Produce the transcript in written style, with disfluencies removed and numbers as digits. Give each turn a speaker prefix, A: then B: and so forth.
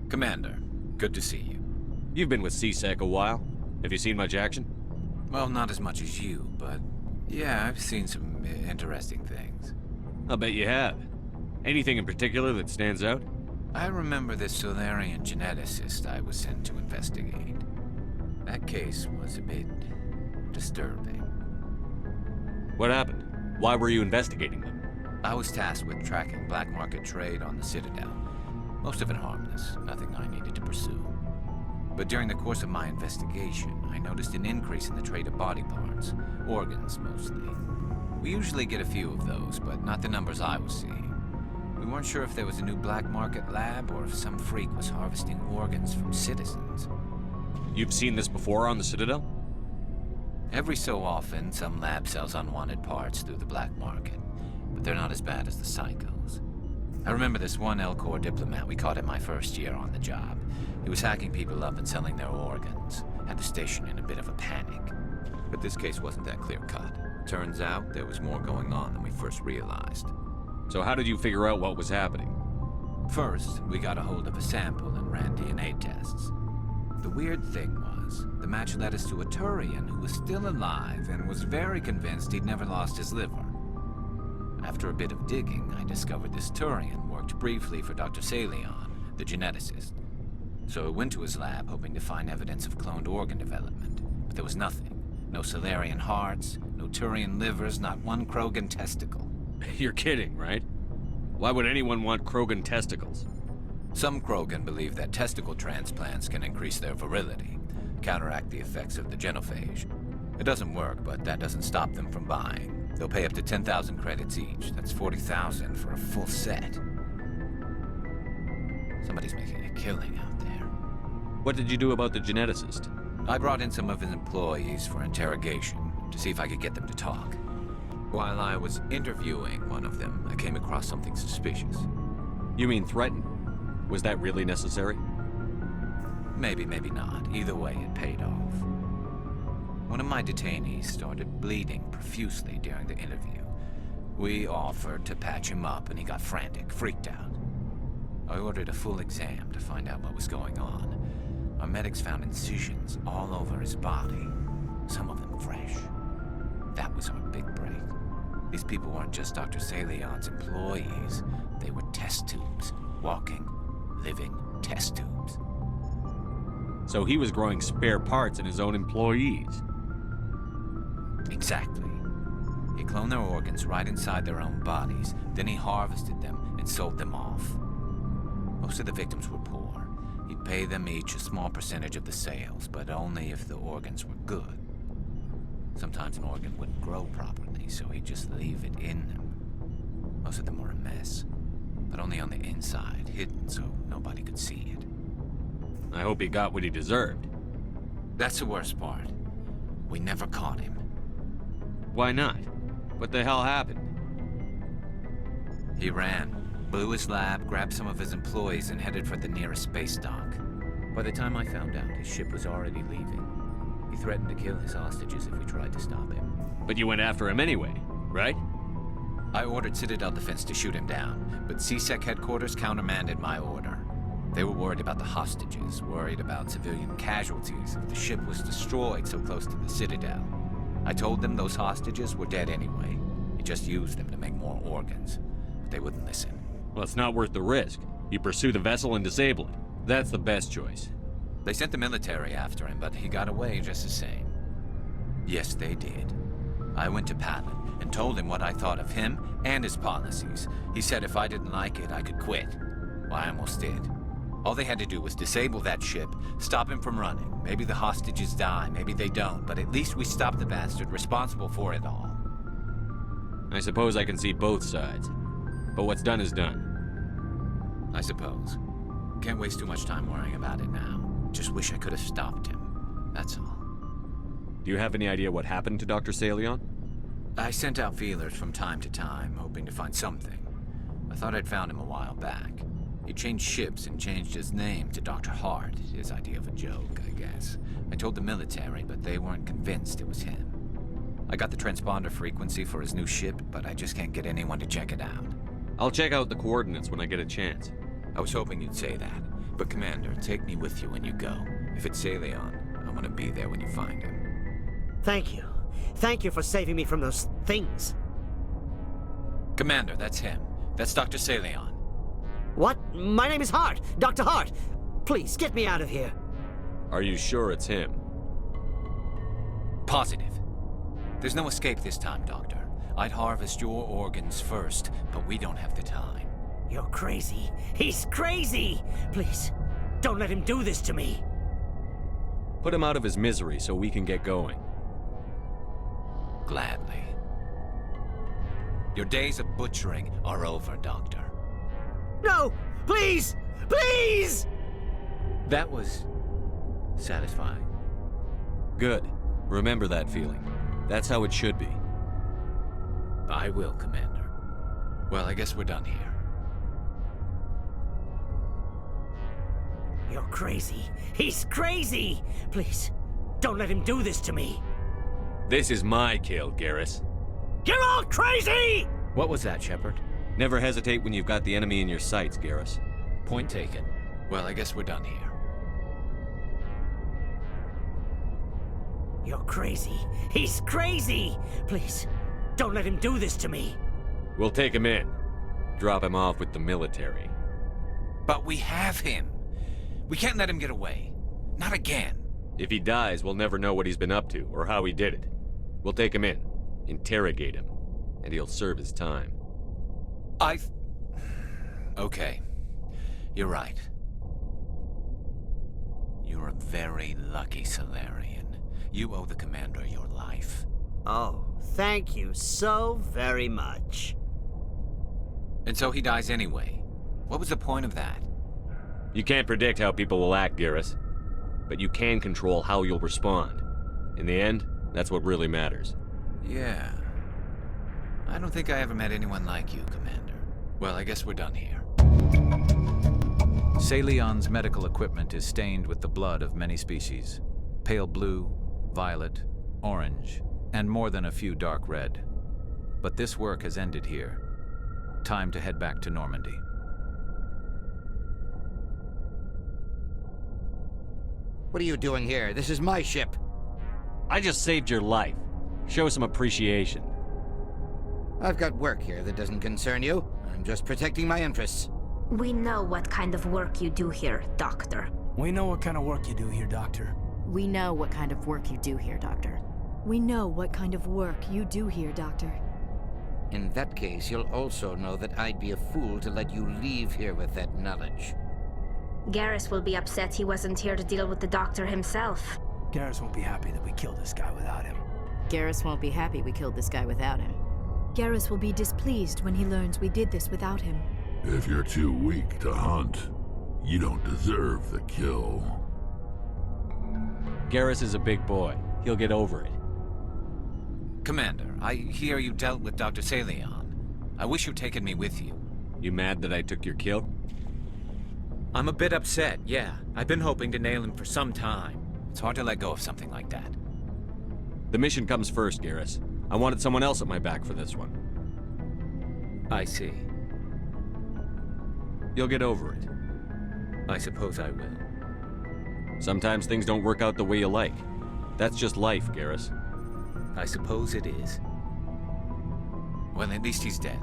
A: Commander, good to see you.
B: You've been with CSEC a while. Have you seen much action?
A: Well, not as much as you, but yeah, I've seen some interesting things.
B: I'll bet you have. Anything in particular that stands out?
A: I remember this Saleon geneticist I was sent to investigate. That case was a bit disturbing.
B: What happened? Why were you investigating them?
A: I was tasked with tracking black market trade on the Citadel. Most of it harmless, nothing I needed to pursue. But during the course of my investigation, I noticed an increase in the trade of body parts, organs mostly. We usually get a few of those, but not the numbers I was seeing. We weren't sure if there was a new black market lab or if some freak was harvesting organs from citizens.
B: You've seen this before on the Citadel?
A: Every so often, some lab sells unwanted parts through the black market, but they're not as bad as the psychos. I remember this one L-Corps diplomat we caught in my first year on the job. He was hacking people up and selling their organs. Had the station in a bit of a panic. But this case wasn't that clear-cut. Turns out there was more going on than we first realized.
B: So how did you figure out what was happening?
A: First, we got a hold of a sample and ran DNA tests. The weird thing was, the match led us to a Turian who was still alive and was very convinced he'd never lost his liver. After a bit of digging, I discovered this Turian worked briefly for Dr. Saleon, the geneticist. So I went to his lab hoping to find evidence of cloned organ development, but there was nothing. No Salarian hearts, no Turian livers, not one Krogan testicle.
B: You're kidding, right? Why would anyone want Krogan testicles?
A: Some Krogan believe that testicle transplants can increase their virility, counteract the effects of the genophage. It doesn't work, but that doesn't stop them from buying. They'll pay up to 10,000 credits each. That's 40,000 for a full set. Somebody's making a killing out there.
B: What did you do about the geneticist?
A: I brought in some of his employees for interrogation to see if I could get them to talk. While I was interviewing one of them, I came across something suspicious.
B: You mean threatened? Was that really necessary?
A: Maybe, maybe not. Either way, it paid off. One of my detainees started bleeding profusely during the interview. We offered to patch him up and he got frantic, freaked out. I ordered a full exam to find out what was going on. Our medics found incisions all over his body, some of them fresh. That was our big break. These people weren't just Dr. Saleon's employees. They were test tubes. Walking, living test tubes.
B: So he was growing spare parts in his own employees.
A: Exactly. He cloned their organs right inside their own bodies, then he harvested them and sold them off. Most of the victims were poor. He'd pay them each a small percentage of the sales, but only if the organs were good. Sometimes an organ wouldn't grow properly, so he'd just leave it in them. Most of them were a mess, but only on the inside, hidden so nobody could see it.
B: I hope he got what he deserved.
A: That's the worst part. We never caught him.
B: Why not? What the hell happened?
A: He ran, blew his lab, grabbed some of his employees, and headed for the nearest space dock. By the time I found out, his ship was already leaving. He threatened to kill his hostages if we tried to stop him.
B: But you went after him anyway, right?
A: I ordered Citadel Defense to shoot him down, but CSEC headquarters countermanded my order. They were worried about the hostages, worried about civilian casualties if the ship was destroyed so close to the Citadel. I told them those hostages were dead anyway. He just used them to make more organs. But they wouldn't listen.
B: Well, it's not worth the risk. You pursue the vessel and disable it. That's the best choice.
A: They sent the military after him, but he got away just the same. Yes, they did. I went to Palin and told him what I thought of him and his policies. He said if I didn't like it, I could quit. Well, I almost did. All they had to do was disable that ship, stop him from running. Maybe the hostages die, maybe they don't, but at least we stopped the bastard responsible for it all.
B: I suppose I can see both sides. But what's done is done.
A: I suppose. Can't waste too much time worrying about it now. Just wish I could have stopped him. That's all.
B: Do you have any idea what happened to Dr. Saleon?
A: I sent out feelers from time to time, hoping to find something. I thought I'd found him a while back. He changed ships and changed his name to Dr. Hart, his idea of a joke, I guess. I told the military, but they weren't convinced it was him. I got the transponder frequency for his new ship, but I just can't get anyone to check it out.
B: I'll check out the coordinates when I get a chance.
A: I was hoping you'd say that. But Commander, take me with you when you go. If it's Saleon, I want to be there when you find him.
C: Thank you. Thank you for saving me from those things.
A: Commander, that's him. That's Dr. Saleon.
C: What? My name is Hart. Dr. Hart. Please, get me out of here.
B: Are you sure it's him?
A: Positive. There's no escape this time, Doctor. I'd harvest your organs first, but we don't have the time.
C: You're crazy. He's crazy! Please, don't let him do this to me.
B: Put him out of his misery so we can get going.
A: Gladly. Your days of butchering are over, Doctor.
C: No! Please! Please!
A: That was satisfying.
B: Good. Remember that feeling. That's how it should be.
A: I will, Commander. Well, I guess we're done here.
C: You're crazy. He's crazy! Please, don't let him do this to me.
B: This is my kill, Garrus.
C: You're all crazy!
A: What was that, Shepard?
B: Never hesitate when you've got the enemy in your sights, Garrus.
A: Point taken. Well, I guess we're done here.
C: You're crazy. He's crazy! Please, don't let him do this to me.
B: We'll take him in. Drop him off with the military.
A: But we have him. We can't let him get away. Not again.
B: If he dies, we'll never know what he's been up to or how he did it. We'll take him in, interrogate him, and he'll serve his time.
A: Okay. You're right. You're a very lucky Salarian. You owe the Commander your life.
C: Oh, thank you so very much.
A: And so he dies anyway. What was the point of that?
B: You can't predict how people will act, Garrus. But you can control how you'll respond. In the end, that's what really matters.
A: Yeah. I don't think I ever met anyone like you, Commander. Well, I guess we're done here. Saleon's medical equipment is stained with the blood of many species. Pale blue, violet, orange, and more than a few dark red. But this work has ended here. Time to head back to Normandy.
D: What are you doing here? This is my ship.
B: I just saved your life. Show some appreciation.
D: I've got work here that doesn't concern you. I'm just protecting my interests.
E: We know what kind of work you do here, Doctor.
F: We know what kind of work you do here, Doctor.
G: We know what kind of work you do here, Doctor.
H: We know what kind of work you do here, Doctor.
D: In that case, you'll also know that I'd be a fool to let you leave here with that knowledge.
E: Garrus will be upset he wasn't here to deal with the Doctor himself.
F: Garrus won't be happy that we killed this guy without him.
G: Garrus won't be happy we killed this guy without him.
H: Garrus will be displeased when he learns we did this without him.
I: If you're too weak to hunt, you don't deserve the kill.
B: Garrus is a big boy. He'll get over it.
A: Commander, I hear you dealt with Dr. Saleon. I wish you'd taken me with you.
B: You mad that I took your kill?
A: I'm a bit upset, yeah. I've been hoping to nail him for some time. It's hard to let go of something like that.
B: The mission comes first, Garrus. I wanted someone else at my back for this one.
A: I see.
B: You'll get over it.
A: I suppose I will.
B: Sometimes things don't work out the way you like. That's just life, Garrus.
A: I suppose it is. Well, at least he's dead.